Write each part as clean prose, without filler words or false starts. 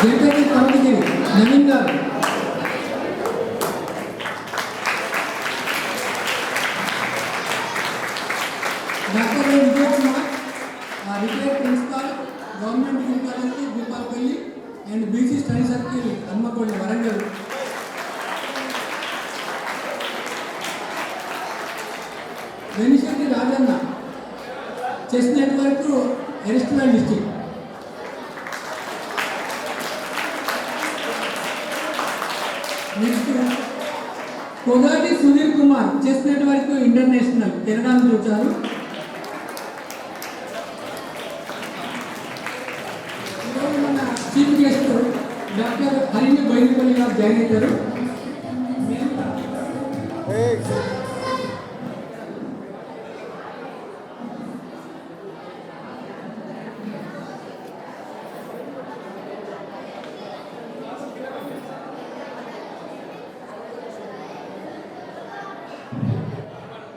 జగతి కమలగిరి నవీన్ గారు, doctor Vijay Kumar retired principal government degree college Bhupalpally and BC study circle Hanamkonda Warangal. Venishetti Rajanna chess network ఎరిస్టల్ district. Next Kogati Sunil Kumar chess network international Canada నుంచి వచ్చారు. ఈరోజు మన chief guest doctor Harini Bairipalli గారు జాయిన్ అయ్యారు.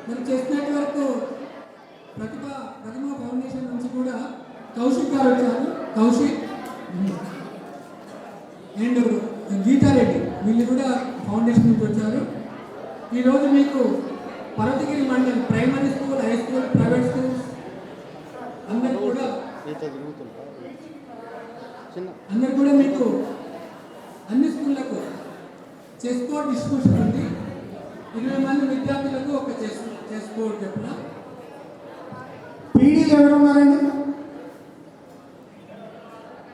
మరి చెస్ నెట్వర్క్ ప్రతిభ ఫౌండేషన్ నుంచి కూడా కౌశిక్ గారు వచ్చారు. కౌశిక్ అండ్ గీతారెడ్డి వీళ్ళు కూడా ఫౌండేషన్ నుంచి వచ్చారు. ఈరోజు మీకు Parvathagiri mandal primary school, high school, private schools అందరు కూడా మీకు అన్ని స్కూళ్ళకు చెస్ బోర్డ్ డిస్ట్రిబ్యూషన్ ఉంది. 20 మంది విద్యార్థులకు ఒక చెస్ బోర్డు చెప్పిన. పీడీలు ఎవరు ఉన్నారండి?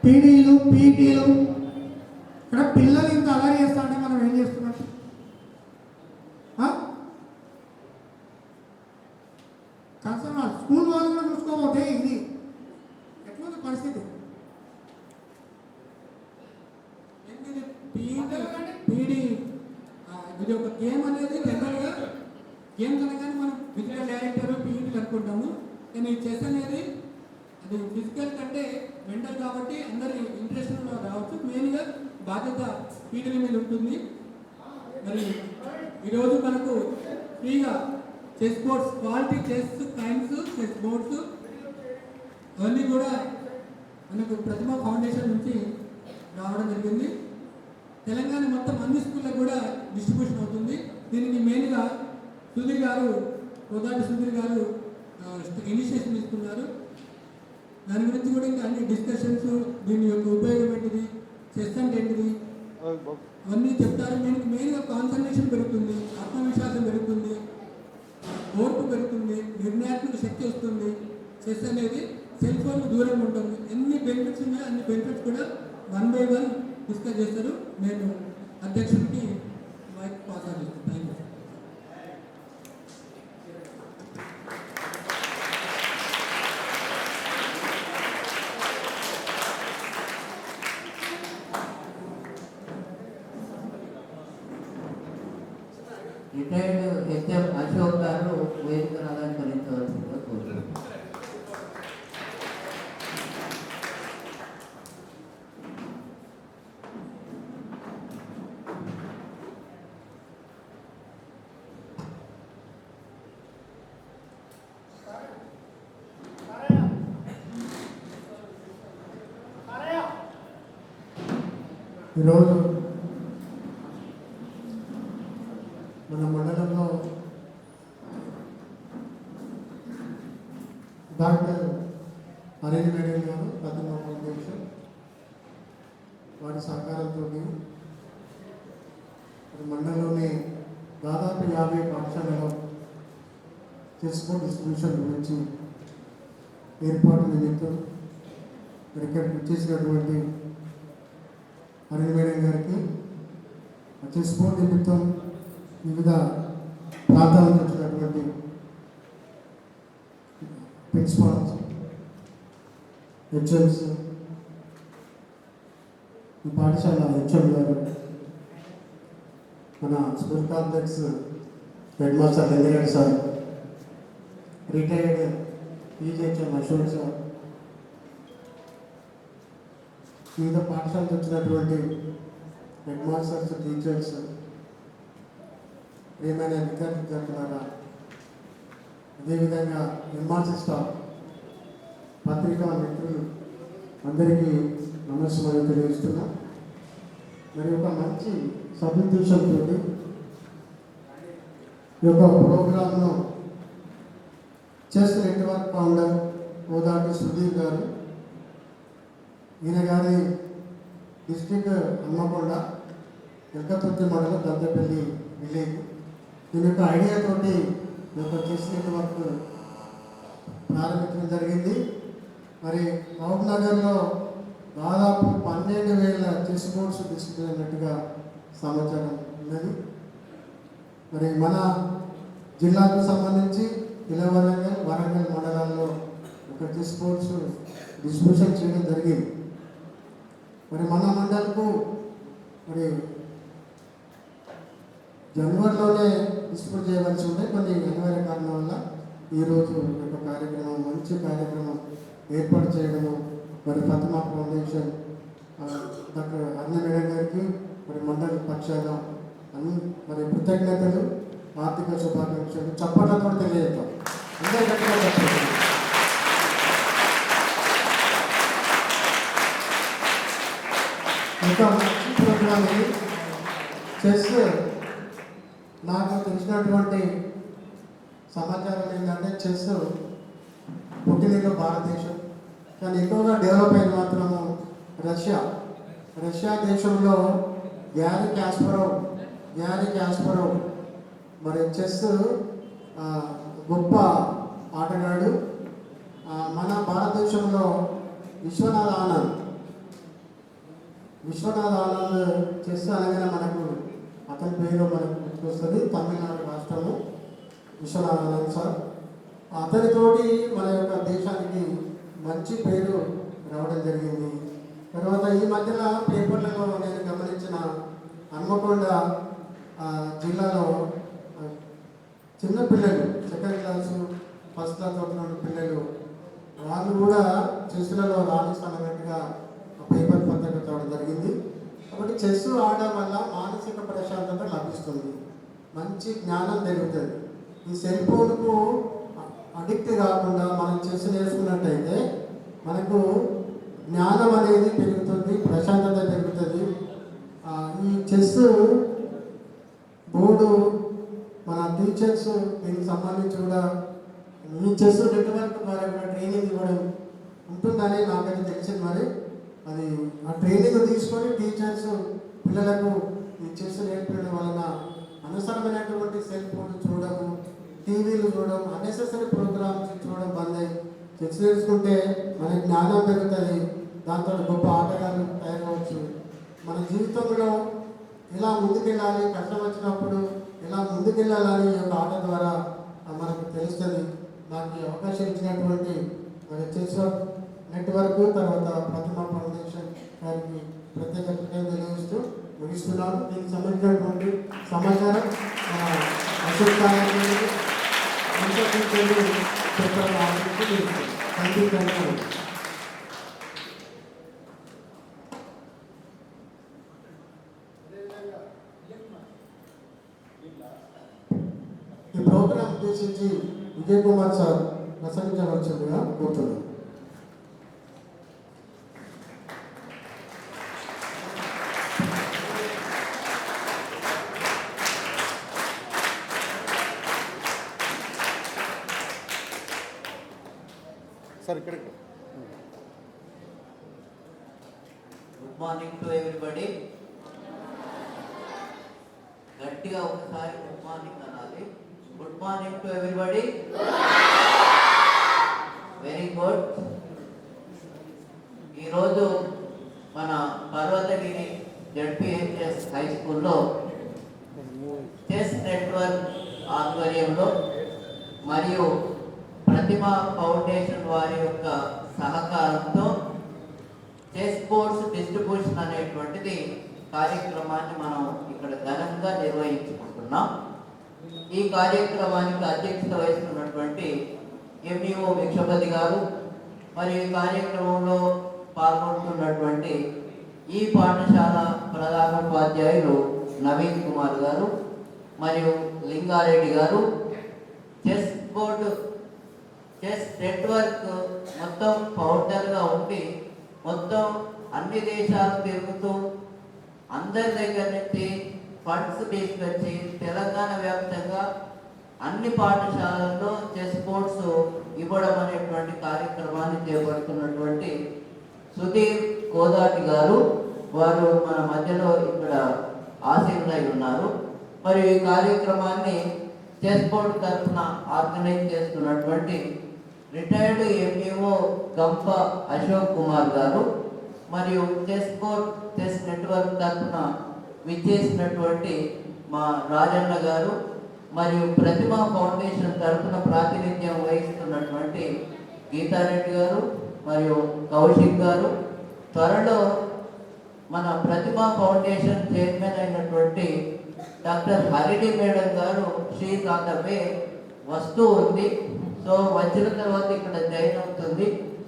పీడీలు, పీటీలు. ఇక్కడ పిల్లలు ఇంత అలరి చేస్తా అంటే మనం ఏం చేస్తున్నాం? కనీసం స్కూల్ వాళ్ళు కూడా చూసుకోకపోతే ఇది ఎట్లుంది పరిస్థితి? పీడీ ఇది ఒక గేమ్ అనేది జనరల్గా గేమ్స్ అనగానే మనం ఫిజికల్ డైరెక్టర్ పీఈటీ అనుకుంటాము. కానీ చెస్ అనేది అది ఫిజికల్ కంటే మెంటల్ కాబట్టి అందరి ఇంట్రెస్ట్లో రావచ్చు. మెయిన్గా బాధ్యత పీటీల మీద ఉంటుంది. మరి ఈరోజు మనకు ఫ్రీగా chess boards, quality chess kinds, chess boards అవన్నీ కూడా మనకు ప్రతిభ ఫౌండేషన్ నుంచి రావడం జరిగింది. తెలంగాణ మొత్తం అన్ని స్కూళ్ళకు కూడా డిస్ట్రిబ్యూషన్ అవుతుంది. దీనికి మెయిన్గా సుధీర్ గారు, కొగాటి సుధీర్ గారు ఇనిషియేషన్ ఇస్తున్నారు. దాని గురించి కూడా ఇంకా అన్ని డిస్కషన్స్, దీని యొక్క ఉపయోగం ఏంటిది, చెస్ అంటే ఏంటిది అవన్నీ చెప్తారు. దీనికి మెయిన్గా కాన్సన్ట్రేషన్ పెరుగుతుంది, ఆత్మవిశ్వాసం పెరుగుతుంది, ఓర్పు పెరుగుతుంది, నిర్ణయాత్మక శక్తి వస్తుంది. చెస్ అనేది సెల్ ఫోన్ దూరంగా ఉంటుంది. ఎన్ని బెనిఫిట్స్ ఉన్నాయో అన్ని బెనిఫిట్స్ కూడా 1 by 1 డిస్కస్ చేస్తారు. నేను అధ్యక్షుడికి మైక్ పాస్ చేస్తాను. Thank you. Retired SM Ashok garu వేదిక అలంకరించవలసిందిగా కోరుతున్నాను. ఈరోజు మన మండలంలో డాక్టర్ హరిణి మేడం గారు ప్రతిభ ఫౌండేషన్ వారి సహకారంతో మండలంలోని దాదాపు 50 పాఠశాలలో చెస్ బోర్డ్ డిస్ట్రిబ్యూషన్ గురించి ఏర్పాటు నిమిత్తం ఇక్కడికి వచ్చేసినటువంటి హరిణి మేడం గారికి చెస్ బోర్డ్ నిమిత్తం వివిధ ప్రాంతాల నుంచి వచ్చినటువంటి ప్రిన్సిపాల్స్, హెచ్ఎంస్, ఈ పాఠశాల హెచ్ఎం గారు, మన school complex head master Ranjireddy sir, retired PGHM Ashok sir, వివిధ పాఠశాలకు వచ్చినటువంటి హెడ్ మాస్టర్స్, టీచర్స్, ప్రియమైన విద్యార్థులారా, అదేవిధంగా ఎంఆర్సీ స్టాఫ్, పత్రికా మిత్రులు అందరికీ నమస్కారం తెలియజేస్తున్నా. మరి ఒక మంచి సదుద్దేశంతో ఈ యొక్క ప్రోగ్రామ్ను చెస్ నెట్వర్క్ ఫౌండర్ ఓదాటి సుధీర్ గారు, ఈయన గారి డిస్ట్రిక్ట్ హన్మకొండ, ఎల్కతుర్తి మండలం, దద్దపల్లి విలేజ్. దీని యొక్క ఐడియాతోటి ఈ యొక్క చెస్ నెట్వర్క్ ప్రారంభించడం జరిగింది. మరి మహబూబ్ నగర్లో దాదాపు 12,000 చెస్ బోర్డ్స్ డిస్ప్లే అయినట్టుగా సమాచారం ఉన్నది. మరి మన జిల్లాకు సంబంధించి ఇలవరంగల్, వరంగల్ మండలాల్లో ఒక చెస్ బోర్డ్స్ డిస్ట్రిబ్యూషన్ చేయడం జరిగింది. మరి మన మండలకు మరి జనవరిలోనే డిస్ట్రిబ్యూట్ చేయవలసి ఉంటే కొన్ని అనివార్య కారణం వల్ల ఈరోజు ఒక కార్యక్రమం, మంచి కార్యక్రమం ఏర్పాటు చేయడము, మరి ఫాతిమా ఫౌండేషన్ డాక్టర్ అన్న మేడం గారికి మరి మండలి పక్షాన మరి కృతజ్ఞతలు, ఆర్థిక శుభాకాంక్షలు చప్పట్లతో తెలియజేద్దాం. ఇంకా మంచి ప్రోగ్రామ్ ఇది. చెస్ నాకు తెలిసినటువంటి సమాచారం ఏంటంటే చెస్ పుట్టినలో భారతదేశం, కానీ ఎక్కువగా డెవలప్ అయిన మాత్రము రష్యా దేశంలో గ్యారీ క్యాస్పరోవ్ మరి చెస్ గొప్ప ఆటగాడు. మన భారతదేశంలో విశ్వనాథ్ ఆనంద్ చెస్ అనగానే మనకు అతని పేరు మనకు గుర్తుకొస్తుంది. తమిళనాడు రాష్ట్రము విశ్వనాథ్ ఆనంద్ సార్. అతనితోటి మన యొక్క దేశానికి మంచి పేరు రావడం జరిగింది. తర్వాత ఈ మధ్యలో పేపర్లలో నేను గమనించిన హన్మకొండ జిల్లాలో చిన్నపిల్లలు, సెకండ్ క్లాసు, ఫస్ట్ క్లాస్ చదువుతున్న పిల్లలు, వాళ్ళు కూడా చెస్లలో రాణిస్తానన్నట్టుగా పేపర్ పత్రిక చదవడం జరిగింది. కాబట్టి చెస్ ఆడడం వల్ల మానసిక ప్రశాంతత లభిస్తుంది, మంచి జ్ఞానం పెరుగుతుంది. ఈ సెల్ ఫోన్కు అడిక్ట్ కాకుండా మనం చెస్ నేర్చుకున్నట్టయితే మనకు జ్ఞానం అనేది పెరుగుతుంది, ప్రశాంతత పెరుగుతుంది. ఈ చెస్ బోర్డు మన టీచర్స్ దీనికి సంబంధించి కూడా ఈ చెస్ నెట్వర్క్ ద్వారా కూడా ట్రైనింగ్ ఇవ్వడం ఉంటుందని నాకైతే తెలిసింది. మరి అది ఆ ట్రైనింగ్ తీసుకొని టీచర్స్ పిల్లలకు ఈ చెస్ నేర్పడం వలన అనవసరమైనటువంటి సెల్ ఫోన్ చూడడం, టీవీలు చూడడం, అన్నెసెసరీ ప్రోగ్రామ్స్ చూడడం బంద్ అయ్యి చెస్ నేర్చుకుంటే మన జ్ఞానం పెరుగుతుంది. దాంతో గొప్ప ఆటగాళ్ళు తయారవచ్చు. మన జీవితంలో ఎలా ముందుకెళ్ళాలి, కష్టం వచ్చినప్పుడు ఎలా ముందుకెళ్ళాలని ఈ యొక్క ఆట ద్వారా మనకు తెలుస్తుంది. నాకు ఈ అవకాశం ఇచ్చినటువంటి మరి చెస్ నెట్వర్క్, తర్వాత ప్రతిమా ఫౌండేషన్ గారికి ప్రత్యేక కృతజ్ఞతలు తెలియజేస్తూ ముగిస్తున్నాను. దీనికి సంబంధించినటువంటి సమాచారం అశోక్ ఈ ప్రోగ్రాం ఉద్దేశించి విజయ్ కుమార్ సార్ ప్రసంగించవలసిందిగా కోరుతున్నాను. సార్ ఇక్కడ గుడ్ మార్నింగ్ టు ఎవ్రీబడి. గట్టిగా ఒకసారి గుడ్ మార్నింగ్ అనాలి. Good morning to everybody. Very good. ఈరోజు మన పర్వతగిరి జడ్పీహెచ్ఎస్ హై స్కూల్లో చెస్ నెట్వర్క్ ఆధ్వర్యంలో మరియు ప్రతిమా ఫౌండేషన్ వారి యొక్క సహకారంతో చెస్ బోర్డ్స్ డిస్ట్రిబ్యూషన్ అనేటువంటిది కార్యక్రమాన్ని మనం ఇక్కడ ఘనంగా నిర్వహించుకుంటున్నాం. ఈ కార్యక్రమానికి అధ్యక్షత వహిస్తున్నటువంటి ఎంఈఓ విక్షపతి గారు మరియు ఈ కార్యక్రమంలో పాల్గొంటున్నటువంటి ఈ పాఠశాల ప్రధానోపాధ్యాయులు నవీన్ కుమార్ గారు మరియు లింగారెడ్డి గారు, చెస్ బోర్డు చెస్ నెట్వర్క్ మొత్తం ఫౌండర్గా ఉండి మొత్తం అన్ని దేశాలు తిరుగుతూ అందరి దగ్గర నుంచి ఫండ్స్ తీసుకొచ్చి తెలంగాణ వ్యాప్తంగా అన్ని పాఠశాలల్లో చెస్ స్పోర్ట్స్ ఇవ్వడం అనేటువంటి కార్యక్రమాన్ని చేపడుతున్నటువంటి సుధీర్ కోదాటి గారు వారు మన మధ్యలో ఇక్కడ ఆసీనులై ఉన్నారు. మరియు ఈ కార్యక్రమాన్ని చెస్ బోర్డు తరఫున ఆర్గనైజ్ చేస్తున్నటువంటి రిటైర్డ్ ఎంఈఓ గంప అశోక్ కుమార్ గారు మరియు చెస్ బోర్డ్ చెస్ నెట్వర్క్ తరఫున విచ్చేసినటువంటి మా రాజన్న గారు మరియు ప్రతిమా ఫౌండేషన్ తరఫున ప్రాతినిధ్యం వహిస్తున్నటువంటి గీతారెడ్డి గారు మరియు కౌశిక్ గారు, త్వరలో మన ప్రతిమా ఫౌండేషన్ చైర్మన్ అయినటువంటి డాక్టర్ హరిడి మేడం గారు శ్రీకాంతపై వస్తూ ఉంది. సో వచ్చిన తర్వాత ఇక్కడ జాయిన్ అవుతుంది.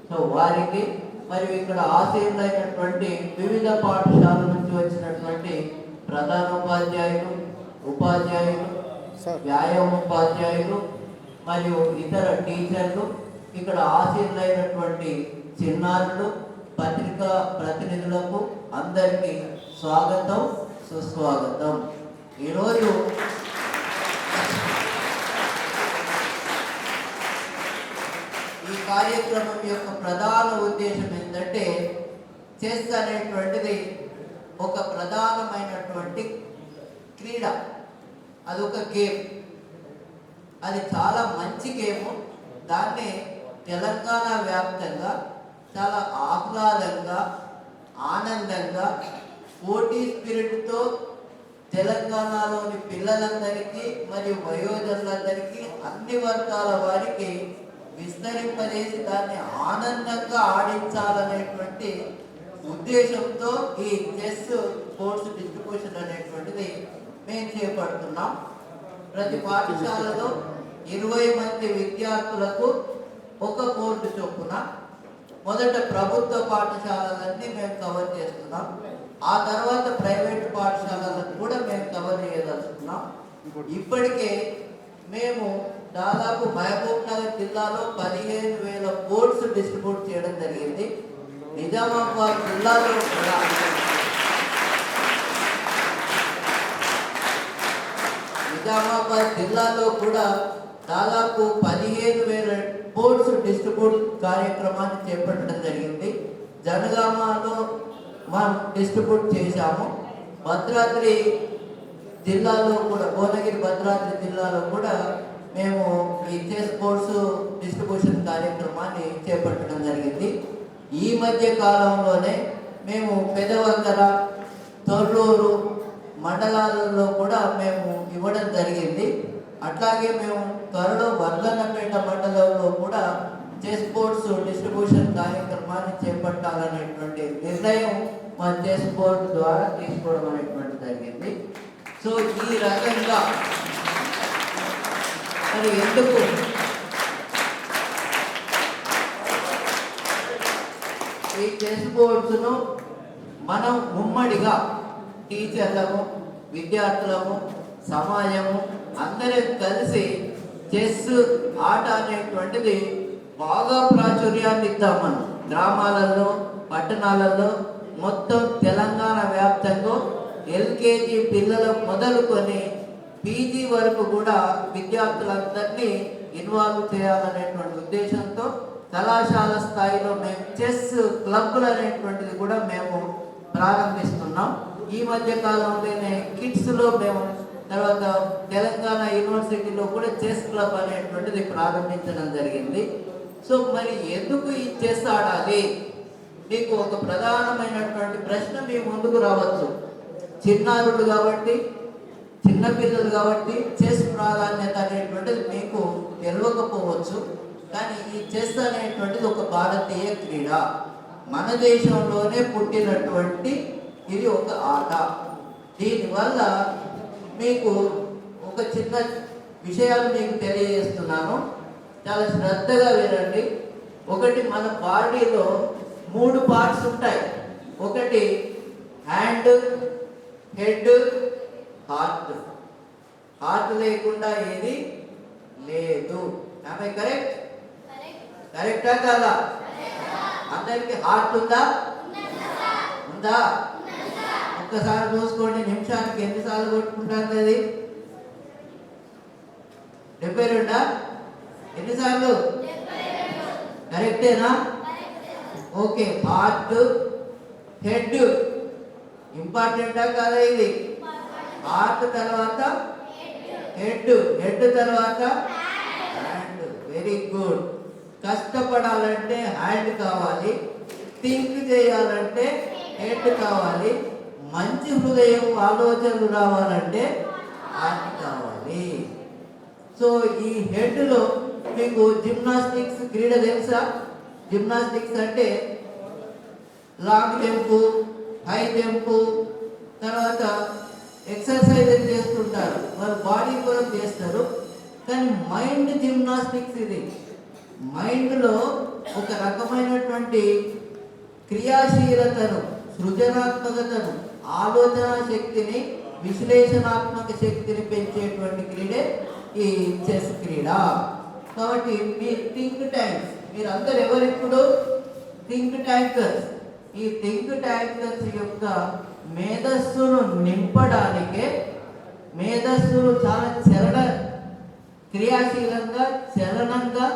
సో వారికి మరియు ఇక్కడ ఆశీనులైనటువంటి వివిధ పాఠశాలల నుంచి వచ్చినటువంటి ప్రధానోపాధ్యాయులు, ఉపాధ్యాయులు, వ్యాయామోపాధ్యాయులు మరియు ఇతర టీచర్లు, ఇక్కడ ఆశీనులైనటువంటి చిన్నారులు, పత్రికా ప్రతినిధులకు అందరికీ స్వాగతం, సుస్వాగతం. ఈరోజు ఈ కార్యక్రమం యొక్క ప్రధాన ఉద్దేశం ఏంటంటే చెస్ అనేటువంటిది ఒక ప్రధానమైనటువంటి క్రీడ, అదొక గేమ్. అది చాలా మంచి గేము. దాన్ని తెలంగాణ వ్యాప్తంగా చాలా ఆహ్లాదంగా, ఆనందంగా, పోటీ స్పిరిట్తో తెలంగాణలోని పిల్లలందరికీ మరియు వయోజనులందరికీ అన్ని వర్గాల వారికి విస్తరింపజేసి దాన్ని ఆనందంగా ఆడించాలనేటువంటి ఉద్దేశంతో ఈ చెస్ స్పోర్ట్స్ డిస్ట్రిబ్యూషన్ అనేటువంటిది మేము చేపడుతున్నాం. ప్రతి పాఠశాలలో 20 మంది విద్యార్థులకు ఒక బోర్డు చొప్పున మొదట ప్రభుత్వ పాఠశాలలన్నీ మేము కవర్ చేస్తున్నాం. ఆ తర్వాత ప్రైవేట్ పాఠశాలలను కూడా మేము కవర్ చేయదలుచుకున్నాం. ఇప్పటికే మేము దాదాపు మహబూబ్ నగర్ జిల్లాలో 15,000 బోర్డ్స్ డిస్ట్రిబ్యూట్ చేయడం జరిగింది. నిజామాబాద్ జిల్లాలో కూడా దాదాపు 15,000 బోర్డ్స్ డిస్ట్రిబ్యూట్ కార్యక్రమాన్ని చేపట్టడం జరిగింది. జనగామలో మనం డిస్ట్రిబ్యూట్ చేశాము. భద్రాద్రి జిల్లాలో కూడా, భువనగిరి భద్రాద్రి జిల్లాలో కూడా మేము ఈ చెస్ స్పోర్ట్స్ డిస్ట్రిబ్యూషన్ కార్యక్రమాన్ని చేపట్టడం జరిగింది. ఈ మధ్య కాలంలోనే మేము పెదవంకర, తొర్రూరు మండలాలలో కూడా మేము ఇవ్వడం జరిగింది. అట్లాగే మేము త్వరలో వర్ధన్నపేట మండలంలో కూడా చెస్ స్పోర్ట్స్ డిస్ట్రిబ్యూషన్ కార్యక్రమాన్ని చేపట్టాలనేటువంటి నిర్ణయం మా చెస్ బోర్డు ద్వారా తీసుకోవడం అనేటువంటి జరిగింది. సో ఈ రకంగా మరి ఎందుకు ఈ చెస్ బోర్డ్స్ను మనం ఉమ్మడిగా టీచర్లము, విద్యార్థులము, సమాజము అందరం కలిసి చెస్ ఆట అనేటువంటిది బాగా ప్రాచుర్యాన్ని ఇద్దాం. మనం గ్రామాలలో, పట్టణాలలో, మొత్తం తెలంగాణ వ్యాప్తంగా ఎల్కేజీ పిల్లలు మొదలుకొని పీజీ వరకు కూడా విద్యార్థులందరినీ ఇన్వాల్వ్ చేయాలనేటువంటి ఉద్దేశంతో కళాశాల స్థాయిలో మేము చెస్ క్లబ్లు అనేటువంటిది కూడా మేము ప్రారంభిస్తున్నాం. ఈ మధ్య కాలంలోనే కిడ్స్లో మేము, తర్వాత తెలంగాణ యూనివర్సిటీలో కూడా చెస్ క్లబ్ అనేటువంటిది ప్రారంభించడం జరిగింది. సో మరి ఎందుకు ఈ చెస్ ఆడాలి? మీకు ఒక ప్రధానమైనటువంటి ప్రశ్న మీ ముందుకు రావచ్చు. చిన్నారులు కాబట్టి, చిన్నపిల్లలు కాబట్టి చెస్ ప్రాధాన్యత అనేటువంటిది మీకు తెలియకపోవచ్చు. కానీ ఈ చెస్ అనేటువంటిది ఒక భారతీయ క్రీడ, మన దేశంలోనే పుట్టినటువంటి ఇది ఒక ఆట. దీనివల్ల మీకు ఒక చిన్న విషయాలు మీకు తెలియజేస్తున్నాను, చాలా శ్రద్ధగా వినండి. ఒకటి, మన బాడీలో 3 పార్ట్స్ ఉంటాయి. ఒకటి హ్యాండ్, హెడ్, హార్ట్. హార్ట్ లేకుండా ఏది లేదు. ఆమె కరెక్ట్? కరెక్టా కాదా? అందరికి హార్ట్ ఉందా? ఉందా? ఒక్కసారి చూసుకోండి, నిమిషానికి ఎన్నిసార్లు కొట్టుకుంటారు అది? 72 ఎన్నిసార్లు? కరెక్టేనా? ఓకే. హార్ట్, హెడ్ ఇంపార్టెంటా కాదా? ఇది హార్ట్ తర్వాత హెడ్, హెడ్ తర్వాత హ్యాండ్. Very good. కష్టపడాలంటే హ్యాండ్ కావాలి, థింక్ చేయాలంటే హెడ్ కావాలి, మంచి హృదయం ఆలోచనలు రావాలంటే హార్ట్ కావాలి. సో ఈ హెడ్లో మీకు జిమ్నాస్టిక్స్ క్రీడ తెలుసా? జిమ్నాస్టిక్స్ అంటే లాంగ్ జంపు, హై జంపు, తర్వాత ఎక్సర్సైజ్ చేస్తుంటారు, వాళ్ళు బాడీ కొరకు చేస్తారు. కానీ మైండ్ జిమ్నాస్టిక్స్ ఇది. మైండ్లో ఒక రకమైనటువంటి క్రియాశీలతను, సృజనాత్మకతను, ఆలోచన శక్తిని, విశ్లేషణాత్మక శక్తిని పెంచేటువంటి క్రీడే ఈ చెస్ క్రీడ. కాబట్టి మీ థింక్ ట్యాంక్స్, మీరందరూ ఎవరిప్పుడు థింక్ ట్యాంకర్స్. ఈ థింక్ ట్యాంకర్స్ యొక్క మేధస్సును నింపడానికే, మేధస్సును చాలా క్రియాశీలంగా, చలనంగా,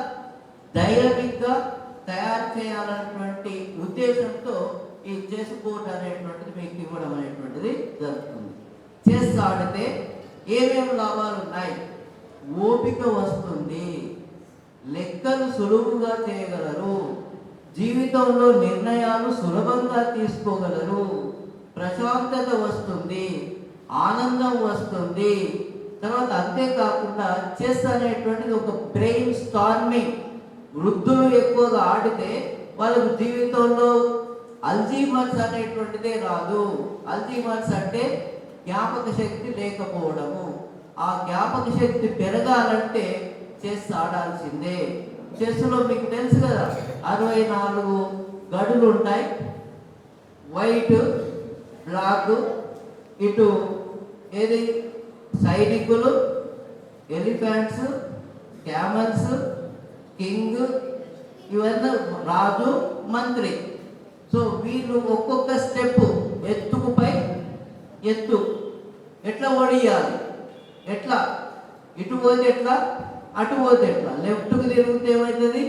డైనమిక్గా తయారు చేయాలన్నటువంటి ఉద్దేశంతో ఈ చెస్ బోర్డ్ అనేటువంటిది మీకు ఇవ్వడం అనేటువంటిది జరుగుతుంది. చెస్ ఆడితే ఏమేమి లాభాలు ఉన్నాయి? ఓపిక వస్తుంది, లెక్కలు సులువుగా చేయగలరు, జీవితంలో నిర్ణయాలు సులభంగా తీసుకోగలరు, ప్రశాంతత వస్తుంది, ఆనందం వస్తుంది. తర్వాత అంతేకాకుండా చెస్ అనేటువంటిది ఒక బ్రెయిన్ స్టార్మింగ్. వృద్ధులు ఎక్కువగా ఆడితే వాళ్ళకు జీవితంలో అల్జీమర్స్ అనేటువంటిదే రాదు. అల్జీమర్స్ అంటే జ్ఞాపక శక్తి లేకపోవడము. ఆ జ్ఞాపక శక్తి పెరగాలంటే చెస్ ఆడాల్సిందే. చెస్లో మీకు తెలుసు కదా, 64 గడులు ఉంటాయి. వైట్, బ్లాక్, ఇటు ఏది సైనికులు, ఎలిఫెంట్స్, క్యామల్స్, కింగ్, ఇవన్నీ రాజు, మంత్రి. సో వీళ్ళు ఒక్కొక్క స్టెప్ ఎత్తుకుపై ఎత్తు ఎట్లా ఓడియాలి, ఎట్లా ఇటు పోతే ఎట్లా, అటు పోతే ఎట్లా, లెఫ్ట్కి తిరిగితే ఏమవుతుంది,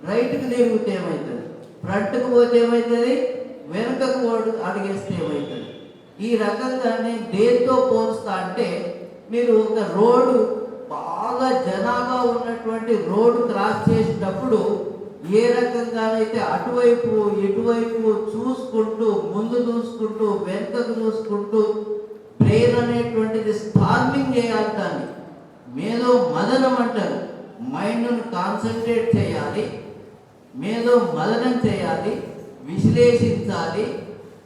రైట్కి తిరిగితే ఏమవుతుంది, ఫ్రంట్కి పోతే ఏమవుతుంది, వెనుకకు అడిగేస్తే ఏమవుతుంది. ఈ రకంగా నేను దేంతో పోల్స్తా అంటే, మీరు ఒక రోడ్డు బాగా జనాభా ఉన్నటువంటి రోడ్డు క్రాస్ చేసేటప్పుడు ఏ రకంగానైతే అటువైపు ఇటువైపు చూసుకుంటూ, ముందు చూసుకుంటూ, వెనుకకు చూసుకుంటూ బ్రెయిన్ అనేటువంటిది స్టార్మింగ్ చేయాలి. దాన్ని మేధో మదనం అంటారు. మైండ్ను కాన్సన్ట్రేట్ చేయాలి, మేధో మదనం చేయాలి, విశ్లేషించాలి.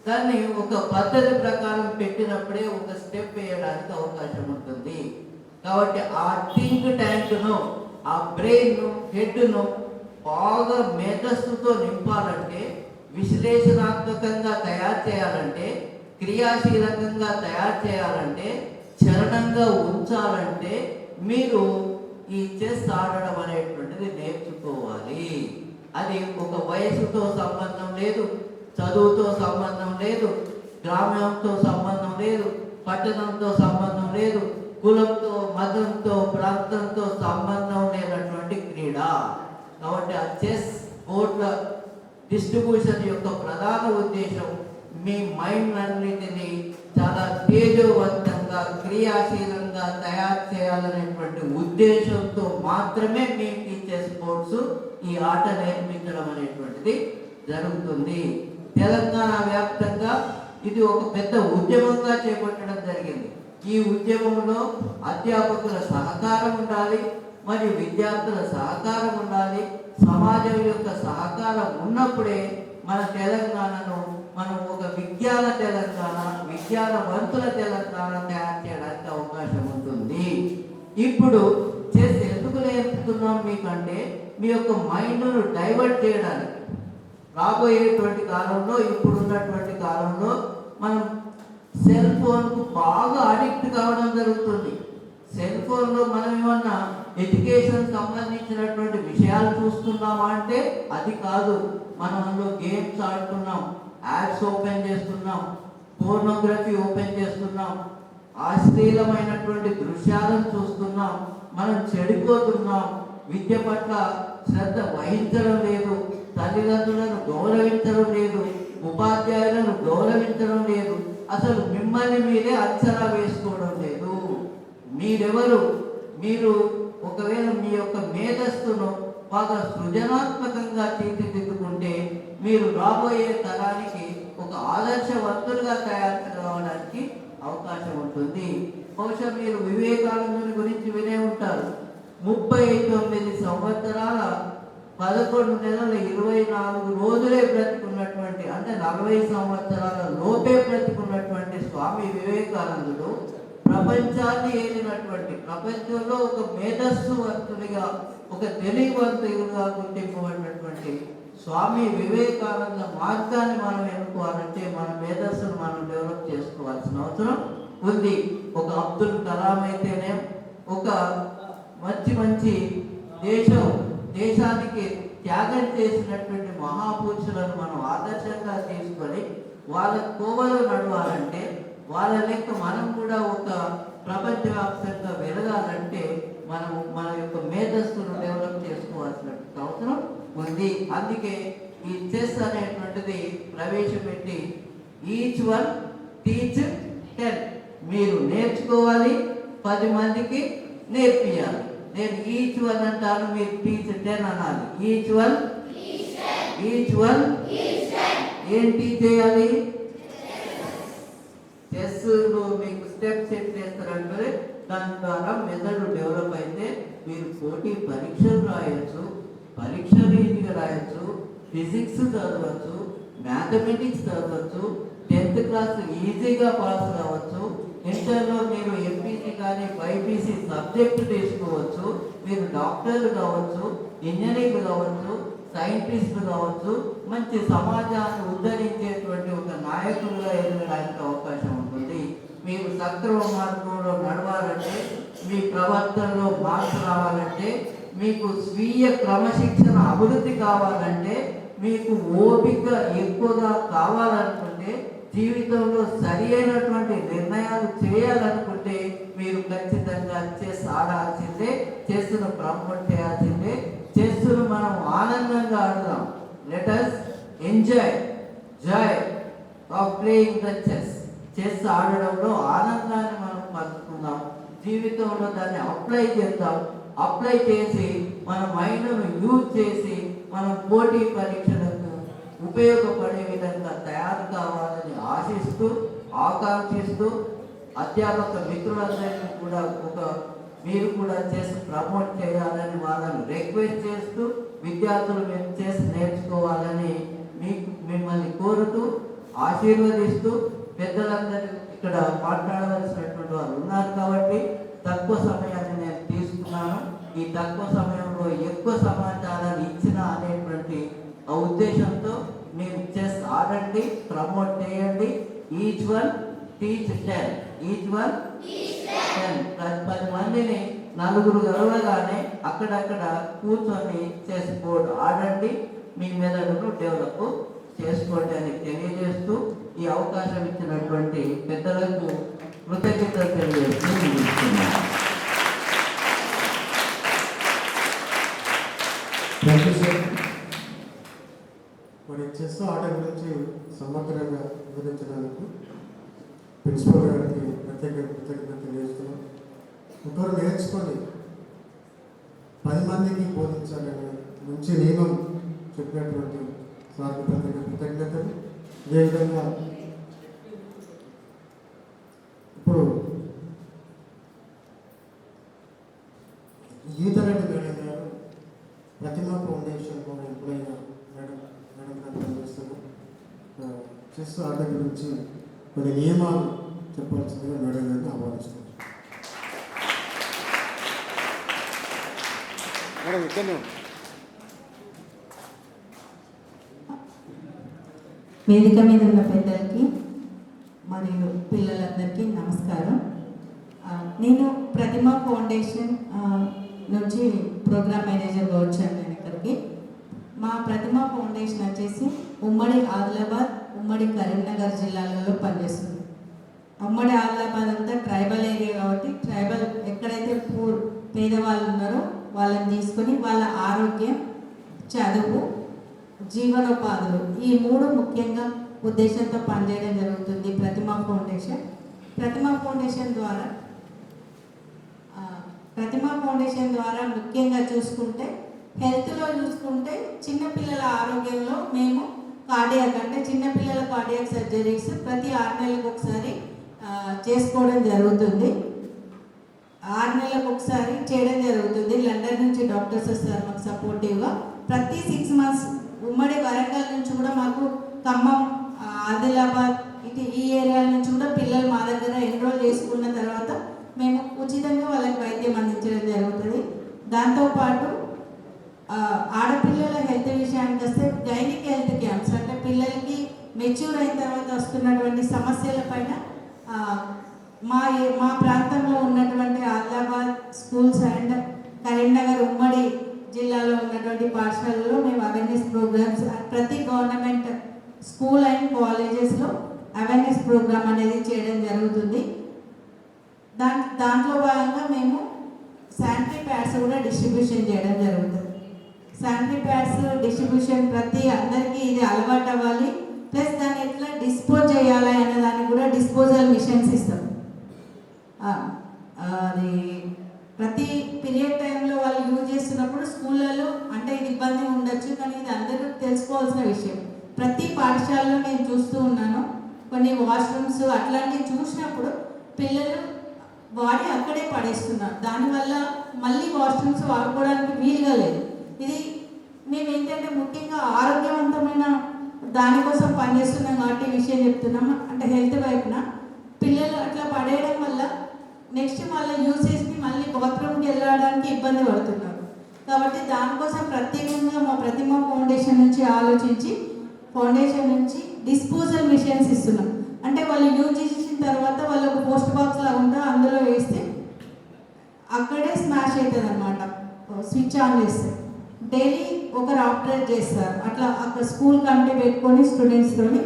దాన్ని ఒక పద్ధతి ప్రకారం పెట్టినప్పుడే ఒక స్టెప్ వేయడానికి అవకాశం ఉంటుంది. కాబట్టి ఆ థింక్ ట్యాంక్ను, ఆ బ్రెయిన్ను, హెడ్ను బాగా మేధస్సుతో నింపాలంటే, విశ్లేషణాత్మకంగా తయారు చేయాలంటే, క్రియాశీలకంగా తయారు చేయాలంటే, చలనంగా ఉంచాలంటే మీరు ఈ చెస్ ఆడడం అనేటువంటిది నేర్చుకోవాలి. అది ఒక వయసుతో సంబంధం లేదు, చదువుతో సంబంధం లేదు, గ్రామంతో సంబంధం లేదు, పట్టణంతో సంబంధం లేదు, కులంతో, మతంతో, ప్రాంతంతో సంబంధం లేనటువంటి క్రీడ. కాబట్టి ఆ చెస్ బోర్డుల డిస్ట్రిబ్యూషన్ యొక్క ప్రధాన ఉద్దేశం మీ మైండ్ అన్నిటిని చాలా తేజోవంతంగా, క్రియాశీలంగా తయారు చేయాలనేటువంటి ఉద్దేశంతో మాత్రమే మీకు ఈ చెస్ బోర్డ్స్ ఈ ఆట నేర్పించడం అనేటువంటిది జరుగుతుంది. తెలంగాణ వ్యాప్తంగా ఇది ఒక పెద్ద ఉద్యమంగా చేపట్టడం జరిగింది. ఈ ఉద్యమంలో అధ్యాపకుల సహకారం ఉండాలి, మరియు విద్యార్థుల సహకారం ఉండాలి. సమాజం యొక్క సహకారం ఉన్నప్పుడే మన తెలంగాణను మనం ఒక విజ్ఞాన తెలంగాణ, విజ్ఞానవంతుల తెలంగాణ తయారు చేయడానికి అవకాశం ఉంటుంది. ఇప్పుడు చెస్ ఎందుకు నేర్పుతున్నాం మీకంటే, మీ యొక్క మైండ్ను డైవర్ట్ చేయడానికి. రాబోయేటువంటి కాలంలో, ఇప్పుడున్నటువంటి కాలంలో మనం సెల్ ఫోన్కు బాగా అడిక్ట్ కావడం జరుగుతుంది. సెల్ ఫోన్లో మనం ఏమన్నా ఎడ్యుకేషన్ సంబంధించినటువంటి విషయాలు చూస్తున్నామా అంటే అది కాదు. మనం అందులో గేమ్స్ ఆడుతున్నాం, యాడ్స్ ఓపెన్ చేస్తున్నాం, పోర్నోగ్రఫీ ఓపెన్ చేస్తున్నాం, అశ్లీలమైనటువంటి దృశ్యాలను చూస్తున్నాం, మనం చెడిపోతున్నాం, విద్య పట్ల శ్రద్ధ వహించడం లేదు, తల్లిదండ్రులను గౌరవించడం లేదు, ఉపాధ్యాయులను గౌరవించడం లేదు, అసలు మిమ్మల్ని మీరే అంచనా వేసుకోవడం లేదు. మీరెవరు? మీరు ఒకవేళ మీ యొక్క మేధస్సును బాగా సృజనాత్మకంగా తీర్చిదిద్దుకుంటే మీరు రాబోయే తరానికి ఒక ఆదర్శవంతులుగా తయారు కావడానికి అవకాశం ఉంటుంది. బహుశా మీరు వివేకానందుని గురించి వినే ఉంటారు. 39 సంవత్సరాల 11 నెలల 24 రోజులే బ్రతికున్నటువంటి, అంటే 40 సంవత్సరాల లోపే బ్రతికున్నటువంటి స్వామి వివేకానందుడు ప్రపంచాన్ని ఏలినటువంటి, ప్రపంచంలో ఒక మేధస్సువంతుడిగా, ఒక తెలివివంతుడిగా గుర్తింపబడినటువంటి స్వామి వివేకానంద మార్గాన్ని మనం ఎన్నుకోవాలంటే మన మేధస్సును మనం డెవలప్ చేసుకోవాల్సిన అవసరం ఉంది. ఒక అబ్దుల్ కలాం అయితేనే, ఒక మంచి దేశానికి త్యాగం చేసినటువంటి మహాపురుషులను మనం ఆదర్శంగా తీసుకొని వాళ్ళ కోవలో నడవాలంటే, వాళ్ళ లెక్క మనం కూడా ఒక ప్రపంచవ్యాప్తంగా వెలగాలంటే మనం మన యొక్క మేధస్సును డెవలప్ చేసుకోవాల్సిన అవసరం ఉంది. అందుకే ఈ చెస్ అనేటువంటిది ప్రవేశపెట్టి ఈచ్ వన్ టీచ్ 10, మీరు నేర్చుకోవాలి, 10 మందికి నేర్పియాలి. నేను ఈచ్ వన్ అంటాను, మీరు టీచ్ 10 అనాలి. ఈచ్ వన్ ఏం టీచ్ చేయాలి? చెస్లో మీకు స్టెప్స్ సెట్ చేస్తారంటే దాని ద్వారా మెదడు డెవలప్ అయితే మీరు పోటీ పరీక్షలు రాయొచ్చు, పరీక్షలు ఈజీగా రాయొచ్చు, ఫిజిక్స్ చదవచ్చు, మ్యాథమెటిక్స్ చదవచ్చు, 10th క్లాస్ ఈజీగా పాస్ కావచ్చు, ఇంటర్లో మీరు ఎంపీసీ కానీ బైపీసీ సబ్జెక్టు తీసుకోవచ్చు, మీరు డాక్టర్లు కావచ్చు, ఇంజనీర్లు కావచ్చు, సైంటిస్టులు కావచ్చు, మంచి సమాజాన్ని ఉద్ధరించేటువంటి ఒక నాయకులుగా ఎదగడానికి అవకాశం ఉంటుంది. మీరు సక్రమ మార్గంలో నడవాలంటే, మీ ప్రవర్తనలో మార్పు రావాలంటే, మీకు స్వీయ క్రమశిక్షణ అభివృద్ధి కావాలంటే, మీకు ఓపిక ఎక్కువగా కావాలనుకుంటే, జీవితంలో సరి అయినటువంటి నిర్ణయాలు చేయాలనుకుంటే మీరు ఖచ్చితంగా చెస్ ఆడాల్సిందే, చెస్ను ప్రమోట్ చేయాల్సిందే. చెస్ను మనం ఆనందంగా ఆడదాం. Let us enjoy joy of playing the chess. Chess ఆడడంలో ఆనందాన్ని మనం పంచుకుందాం, జీవితంలో దాన్ని అప్లై చేద్దాం. అప్లై చేసి మన మైండ్ను యూజ్ చేసి మనం పోటీ పరీక్షలకు ఉపయోగపడే విధంగా తయారు కావాలని ఆశిస్తూ, ఆకాంక్షిస్తూ, అధ్యాపక మిత్రులందరినీ కూడా మీరు కూడా చేసి ప్రమోట్ చేయాలని వాళ్ళని రిక్వెస్ట్ చేస్తూ, విద్యార్థులు మేము చేసి నేర్చుకోవాలని మిమ్మల్ని కోరుతూ, ఆశీర్వదిస్తూ, పెద్దలందరూ ఇక్కడ మాట్లాడవలసినటువంటి వారు ఉన్నారు కాబట్టి తక్కువ సమయాన్ని నేను తీసుకున్నాను. ఈ తక్కువ సమయంలో ఎక్కువ సమాచారాన్ని ఇచ్చిన అనేటువంటి ఉద్దేశంతో మీరు చెస్ ఆడండి, ప్రమోట్ చేయండి. Each one teach 10, each one 10. 10 మందిని నలుగురు గెలవగానే అక్కడక్కడ కూర్చొని చెస్ బోర్డు ఆడండి, మీ మెదడును డెవలప్ చేసుకోండి అని తెలియజేస్తూ ఈ అవకాశం ఇచ్చినటువంటి పెద్దలకు కృతజ్ఞతలు తెలియజేస్తూ ముగిస్తున్నాను. మరి చెస్ ఆట గురించి సమగ్రంగా వివరించడానికి ప్రిన్సిపల్ గారికి ప్రత్యేక కృతజ్ఞత తెలియజేస్తున్నాం. ఒకరు నేర్చుకొని 10 మందికి బోధించాలనే మంచి నియమం చెప్పినటువంటి సార్కి ప్రత్యేక కృతజ్ఞతలు. అదేవిధంగా ఇప్పుడు గీతారెడ్డి మేడం గారు ప్రతిమా ఫౌండేషన్లో ఎంప్లాయ్ మేడం గారు పనిచేస్తారు. చెస్ ఆట గురించి కొన్ని నియమాలు చెప్పాల్సిందిగా మేడం గారిని ఆహ్వానిస్తారు. వేదిక మీద ఉన్న పెద్దలకి మరియు పిల్లలందరికీ నమస్కారం. నేను ప్రతిమా ఫౌండేషన్ నుంచి ప్రోగ్రామ్ మేనేజర్గా వచ్చాను నేను ఇక్కడికి. మా ప్రతిమా ఫౌండేషన్ వచ్చేసి ఉమ్మడి ఆదిలాబాద్ ఉమ్మడి కరీంనగర్ జిల్లాలలో పనిచేస్తుంది. ఉమ్మడి ఆదిలాబాద్ అంతా ట్రైబల్ ఏరియా కాబట్టి ట్రైబల్ ఎక్కడైతే పేదవాళ్ళు ఉన్నారో వాళ్ళని తీసుకొని వాళ్ళ ఆరోగ్యం, చదువు, జీవనోపాధులు ఈ 3 ముఖ్యంగా ఉద్దేశంతో పనిచేయడం జరుగుతుంది ప్రతిమా ఫౌండేషన్. ప్రతిమా ఫౌండేషన్ ద్వారా ముఖ్యంగా చూసుకుంటే హెల్త్లో చూసుకుంటే చిన్నపిల్లల ఆరోగ్యంలో మేము కార్డియాక్ అంటే చిన్నపిల్లల కార్డియాక్ సర్జరీస్ ప్రతి 6 నెలలకు ఒకసారి చేసుకోవడం జరుగుతుంది. 6 నెలలకు ఒకసారి చేయడం జరుగుతుంది. లండన్ నుంచి డాక్టర్స్ వస్తారు మాకు సపోర్టివ్గా. ప్రతి 6 మంత్స్ ఉమ్మడి వరంగల్ నుంచి కూడా మాకు ఖమ్మం, ఆదిలాబాద్ ఈ ఏరియా నుంచి కూడా పిల్లలు మా దగ్గర ఎన్రోల్ చేసుకున్న తర్వాత మేము ఉచితంగా వాళ్ళకి వైద్యం అందించడం జరుగుతుంది. దాంతోపాటు ఆడపిల్లల హెల్త్ విషయానికి వస్తే గైనిక్ హెల్త్ క్యాంప్స్ అంటే పిల్లలకి మెచ్యూర్ అయిన తర్వాత వస్తున్నటువంటి సమస్యల పైన మా ప్రాంతంలో ఉన్నటువంటి ఆదిలాబాద్ స్కూల్స్ అండ్ కరీంనగర్ ఉమ్మడి జిల్లాలో ఉన్నటువంటి పాఠశాలలో మేము అవేర్నెస్ ప్రోగ్రామ్స్ ప్రతి గవర్నమెంట్ స్కూల్ అండ్ కాలేజెస్లో అవేర్నెస్ ప్రోగ్రామ్ అనేది చేయడం జరుగుతుంది. దాంట్లో భాగంగా మేము శానిటరీ ప్యాడ్స్ కూడా డిస్ట్రిబ్యూషన్ చేయడం జరుగుతుంది. శానిటరీ ప్యాడ్స్ డిస్ట్రిబ్యూషన్ ప్రతి అందరికీ ఇది అలవాటు అవ్వాలి. ప్లస్ దాన్ని ఎట్లా డిస్పోజ్ చేయాలి అనే దానికి కూడా డిస్పోజల్ మిషన్స్ ఇస్తాం. అది ప్రతి పీరియడ్ టైంలో వాళ్ళు యూజ్ చేస్తున్నప్పుడు స్కూళ్ళలో అంటే ఇది ఇబ్బంది ఉండొచ్చు, కానీ ఇది అందరూ తెలుసుకోవాల్సిన విషయం. ప్రతి పాఠశాలలో నేను చూస్తూ ఉన్నాను కొన్ని వాష్రూమ్స్ అట్లాంటివి చూసినప్పుడు పిల్లలు వాడి అక్కడే పడేస్తున్నారు. దానివల్ల మళ్ళీ వాష్రూమ్స్ వాడుకోవడానికి వీలుగా లేదు. ఇది మేము ఏంటంటే ముఖ్యంగా ఆరోగ్యవంతమైన దానికోసం పనిచేస్తున్నాం కాబట్టి ఈ విషయం చెప్తున్నాము. అంటే హెల్త్ వైపున పిల్లలు అట్లా పడేయడం వల్ల నెక్స్ట్ వాళ్ళ యూసేజ్కి మళ్ళీ బాత్రూమ్కి వెళ్ళడానికి ఇబ్బంది పడుతున్నారు. కాబట్టి దానికోసం ప్రత్యేకంగా మా ప్రతిమా ఫౌండేషన్ నుంచి ఆలోచించి ఫౌండేషన్ నుంచి డిస్పోజల్ మిషన్స్ ఇస్తున్నాం. అంటే వాళ్ళు యూజ్ చేసిన తర్వాత వాళ్ళు ఒక పోస్ట్ బాక్స్ లాగా ఉంటే అందులో వేస్తే అక్కడే స్మాష్ అవుతుంది అనమాట. స్విచ్ ఆన్ చేస్తే డైలీ ఒకరు ఆపరేట్ చేస్తారు. అట్లా అక్కడ స్కూల్ కమిటీ పెట్టుకొని స్టూడెంట్స్తోని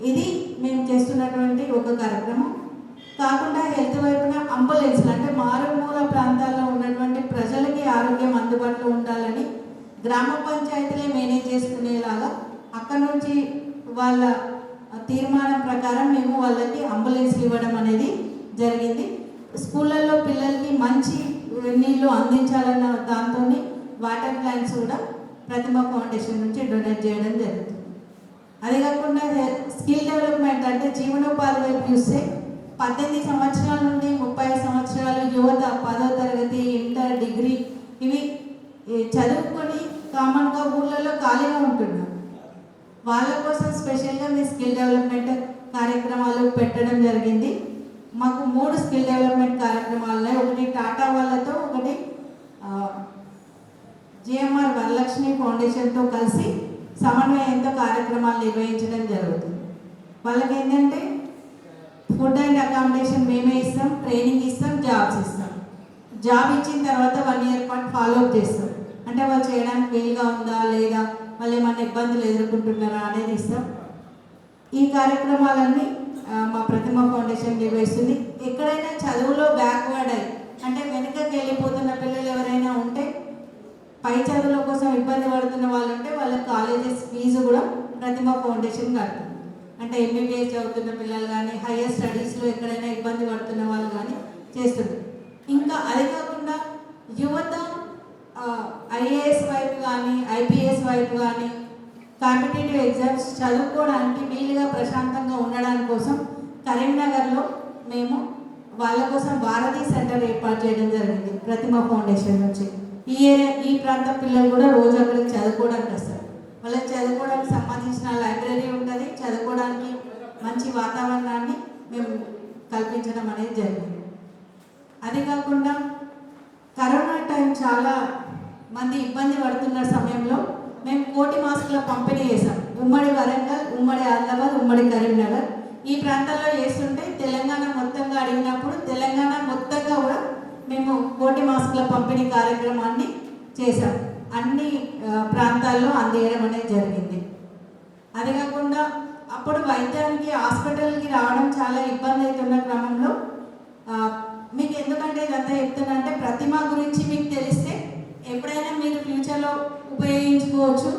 ఇది మేము చేస్తున్నటువంటి ఒక కార్యక్రమం. కాకుండా హెల్త్ వైపున అంబులెన్స్లు అంటే మారుమూల ప్రాంతాల్లో ఉన్నటువంటి ప్రజలకి ఆరోగ్యం అందుబాటులో ఉండాలని గ్రామ పంచాయతీలే మేనేజ్ చేసుకునేలాగా అక్కడ నుంచి వాళ్ళ తీర్మానం ప్రకారం మేము వాళ్ళకి అంబులెన్స్లు ఇవ్వడం అనేది జరిగింది. స్కూళ్ళల్లో పిల్లలకి మంచి నీళ్ళు అందించాలన్న దాంతో వాటర్ ప్లాంట్స్ కూడా ప్రతిమా ఫౌండేషన్ నుంచి డొనేట్ చేయడం జరుగుతుంది. అదే కాకుండా స్కిల్ డెవలప్మెంట్ అంటే జీవనోపాధి వైపు చూస్తే 18 సంవత్సరాల నుండి 30 సంవత్సరాలు యువత 10వ తరగతి, ఇంటర్, డిగ్రీ ఇవి చదువుకొని కామన్గా ఊళ్ళలో ఖాళీగా ఉంటున్నారు. వాళ్ళ కోసం స్పెషల్గా మీ స్కిల్ డెవలప్మెంట్ కార్యక్రమాలు పెట్టడం జరిగింది. మాకు 3 స్కిల్ డెవలప్మెంట్ కార్యక్రమాలు, ఒకటి టాటా వాళ్ళతో, ఒకటి జిఎంఆర్ వరలక్ష్మి ఫౌండేషన్తో కలిసి సమన్వయంతో కార్యక్రమాలు నిర్వహించడం జరుగుతుంది. వాళ్ళకి ఏంటంటే ఫుడ్ అండ్ అకామిడేషన్ మేమే ఇస్తాం, ట్రైనింగ్ ఇస్తాం, జాబ్స్ ఇస్తాం. జాబ్ ఇచ్చిన తర్వాత 1 ఇయర్ పాటు ఫాలోఅప్ చేస్తాం. అంటే వాళ్ళు చేయడానికి వీలుగా ఉందా లేదా, వాళ్ళు ఏమన్నా ఇబ్బందులు ఎదుర్కొంటున్నారా అనేది ఇస్తాం. ఈ కార్యక్రమాలన్నీ మా ప్రతిమా ఫౌండేషన్ నిర్వహిస్తుంది. ఎక్కడైనా చదువులో బ్యాక్వర్డ్ అయ్యి అంటే వెనుకకి వెళ్ళిపోతున్న పిల్లలు ఎవరైనా ఉంటే, పై చదువుల కోసం ఇబ్బంది పడుతున్న వాళ్ళు ఉంటే వాళ్ళ కాలేజెస్ ఫీజు కూడా ప్రతిమా ఫౌండేషన్ కడుతుంది. అంటే ఎంబీబీఎస్ చదువుతున్న పిల్లలు కానీ, హైయర్ స్టడీస్లో ఎక్కడైనా ఇబ్బంది పడుతున్న వాళ్ళు కానీ చేస్తుంది. ఇంకా అది కాకుండా యువత ఐఏఎస్ వైపు కానీ, ఐపీఎస్ వైపు కానీ కాంపిటేటివ్ ఎగ్జామ్స్ చదువుకోవడానికి వీలుగా ప్రశాంతంగా ఉండడానికి కోసం కరీంనగర్లో మేము వాళ్ళ కోసం భారతీ సెంటర్ ఏర్పాటు చేయడం జరిగింది ప్రతిమా ఫౌండేషన్ నుంచి. ఈ ప్రాంత పిల్లలు కూడా రోజు అక్కడికి చదువుకోవడానికి వస్తారు. వాళ్ళకి చదువుకోవడానికి సంబంధించిన లైబ్రరీ ఉంటుంది, చదువుకోవడానికి మంచి వాతావరణాన్ని మేము కల్పించడం అనేది జరిగింది. అది కాకుండా కరోనా టైం చాలా మంది ఇబ్బంది పడుతున్న సమయంలో మేము 1,000,000 మాస్కుల పంపిణీ చేసాం. ఉమ్మడి వరంగల్, ఉమ్మడి ఆదిలాబాద్, ఉమ్మడి కరీంనగర్ ఈ ప్రాంతాల్లో చేస్తుంటే తెలంగాణ మొత్తంగా అడిగినప్పుడు తెలంగాణ మొత్తంగా కూడా మేము 1,000,000 మాస్కుల పంపిణీ కార్యక్రమాన్ని చేసాం. అన్ని ప్రాంతాల్లో అందించడం అనేది జరిగింది. అది కాకుండా అప్పుడు వైద్యానికి హాస్పిటల్కి రావడం చాలా ఇబ్బంది అవుతున్న క్రమంలో మీకు ఎందుకంటే ఇదంతా చెప్తున్నా అంటే ప్రతిమ గురించి మీకు తెలిస్తే ఎప్పుడైనా మీరు ఫ్యూచర్లో ఉపయోగించుకోవచ్చు.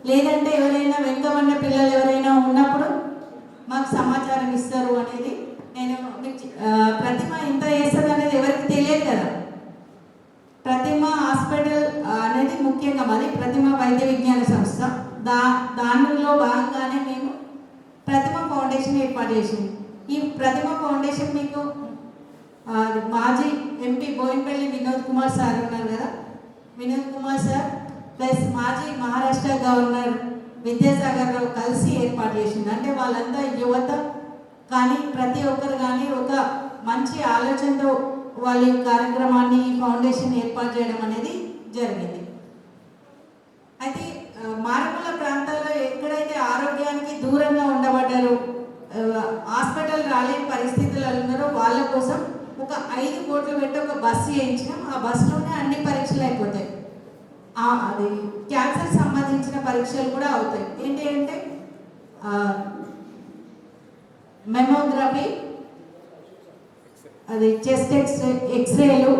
లేదంటే ఎవరైనా వెనుకబడిన పిల్లలు ఎవరైనా ఉన్నప్పుడు మాకు సమాచారం ఇస్తారు అనేది నేను ప్రతిమ ఇంత చేస్తుంది అనేది ఎవరికి తెలియదు కదా. ప్రతిమ హాస్పిటల్ అనేది ముఖ్యంగా మరి ప్రతిమ వైద్య విజ్ఞాన సంస్థ దానిలో భాగంగానే మేము ప్రతిమ ఫౌండేషన్ ఏర్పాటు చేసింది. ఈ ప్రతిమ ఫౌండేషన్ మీకు మాజీ ఎంపీ బోయినపల్లి వినోద్ కుమార్ సార్ ఉన్నారు కదా, వినోద్ కుమార్ సార్ ప్లస్ మాజీ మహారాష్ట్ర గవర్నర్ విద్యాసాగర్ రావు కలిసి ఏర్పాటు చేసింది. అంటే వాళ్ళంతా యువత కానీ ప్రతి ఒక్కరు కానీ ఒక మంచి ఆలోచనతో వాళ్ళ ఈ కార్యక్రమాన్ని ఫౌండేషన్ ఏర్పాటు చేయడం అనేది జరిగింది. అయితే మారుమూల ప్రాంతాల్లో ఎక్కడైతే ఆరోగ్యానికి దూరంగా ఉండబడ్డారో హాస్పిటల్ రాలేని పరిస్థితులు ఉన్నారో వాళ్ళ కోసం ఒక 5 కోట్లు పెట్టి ఒక బస్సు చేయించినాం. ఆ బస్సులోనే అన్ని పరీక్షలు అయిపోతాయి. అది క్యాన్సర్ సంబంధించిన పరీక్షలు కూడా అవుతాయి. ఏంటి అంటే మెమోగ్రఫీ, అది చెస్ట్ ఎక్స్రేలు,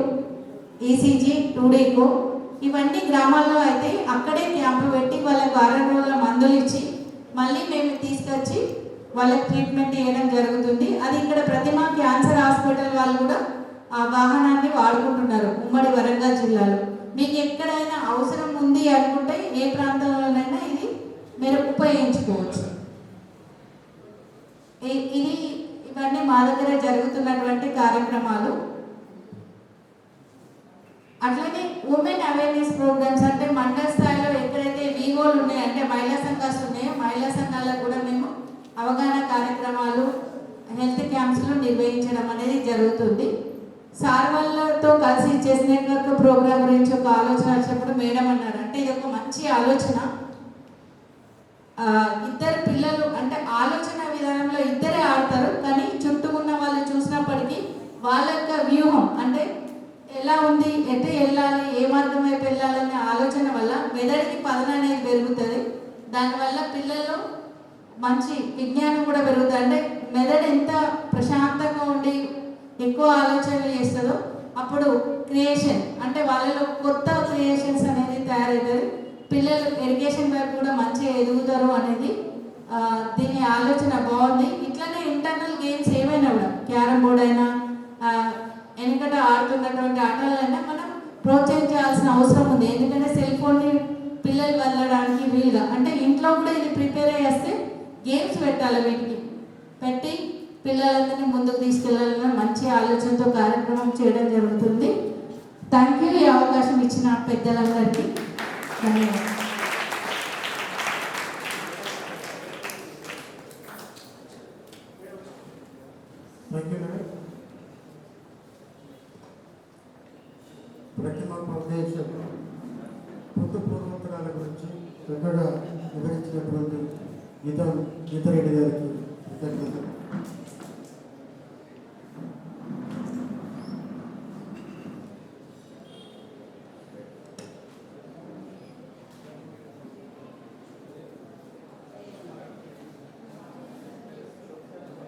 ఈసీజీ, 2D ఇవన్నీ గ్రామాల్లో అయితే అక్కడే క్యాంపు పెట్టి వాళ్ళకి 6 రోజుల మందులు ఇచ్చి మళ్ళీ మేము తీసుకొచ్చి వాళ్ళకి ట్రీట్మెంట్ చేయడం జరుగుతుంది. అది ఇక్కడ ప్రతిమ క్యాన్సర్ హాస్పిటల్ వాళ్ళు కూడా ఆ వాహనాన్ని వాడుకుంటున్నారు ఉమ్మడి వరంగల్ జిల్లాలో. మీకు ఎక్కడైనా అవసరం ఉంది అనుకుంటే ఏ ప్రాంతంలోనైనా ఇది మీరు ఉపయోగించుకోవచ్చు. ఇవన్నీ మా దగ్గర జరుగుతున్నటువంటి కార్యక్రమాలు. అట్లనే ఉమెన్ అవేర్నెస్ ప్రోగ్రామ్స్ అంటే మండల స్థాయిలో ఎక్కడైతే వీఓలు ఉన్నాయో అంటే మహిళా సంఘాలు ఉన్నాయో మహిళా సంఘాలకు కూడా మేము అవగాహన కార్యక్రమాలు హెల్త్ క్యాంప్స్లో నిర్వహించడం అనేది జరుగుతుంది. సార్ వాళ్ళతో కలిసి చెస్ నెట్వర్క్ ప్రోగ్రామ్ గురించి ఒక ఆలోచన వచ్చినప్పుడు మేడం అన్నారు అంటే ఇది ఒక మంచి ఆలోచన. ఇద్దరు పిల్లలు అంటే ఆలోచన విధానంలో ఇద్దరే ఆడతారు కానీ చుట్టూ ఉన్న వాళ్ళు చూసినప్పటికీ వాళ్ళ యొక్క వ్యూహం అంటే ఎలా ఉంది, ఎటు వెళ్ళాలి, ఏ మార్గం వైపు వెళ్ళాలనే ఆలోచన వల్ల మెదడికి పదన అనేది పెరుగుతుంది. దానివల్ల పిల్లల్లో మంచి విజ్ఞానం కూడా పెరుగుతుంది. అంటే మెదడు ఎంత ప్రశాంతంగా ఉండి ఎక్కువ ఆలోచనలు చేస్తుందో అప్పుడు క్రియేషన్ అంటే వాళ్ళలో కొత్త క్రియేషన్స్ అనేది తయారవుతుంది. పిల్లలు ఎడ్యుకేషన్ వైపు కూడా మంచిగా ఎదుగుతారు అనేది దీని ఆలోచన బాగుంది. ఇట్లనే ఇంటర్నల్ గేమ్స్ ఏమైనా కూడా క్యారమ్ బోర్డ్ అయినా వెనుకట ఆడుతున్నటువంటి ఆటలైనా మనం ప్రోత్సహించాల్సిన అవసరం ఉంది. ఎందుకంటే సెల్ ఫోన్ని పిల్లలు వెళ్ళడానికి వీలుగా అంటే ఇంట్లో కూడా ఇది ప్రిపేర్ చేస్తే గేమ్స్ పెట్టాలి, వీటికి పెట్టి పిల్లలందరినీ ముందుకు తీసుకెళ్లాలని మంచి ఆలోచనతో కార్యక్రమం చేయడం జరుగుతుంది. Thank you. ఈ అవకాశం ఇచ్చిన పెద్దలందరికీ ధన్యవాదాలు. ప్రతిమ ఫౌండేషన్ పొద్దు పూర్వోత్తరాల గురించి చక్కగా వివరించినటువంటి గీతారెడ్డి గారికి కృతజ్ఞతలు.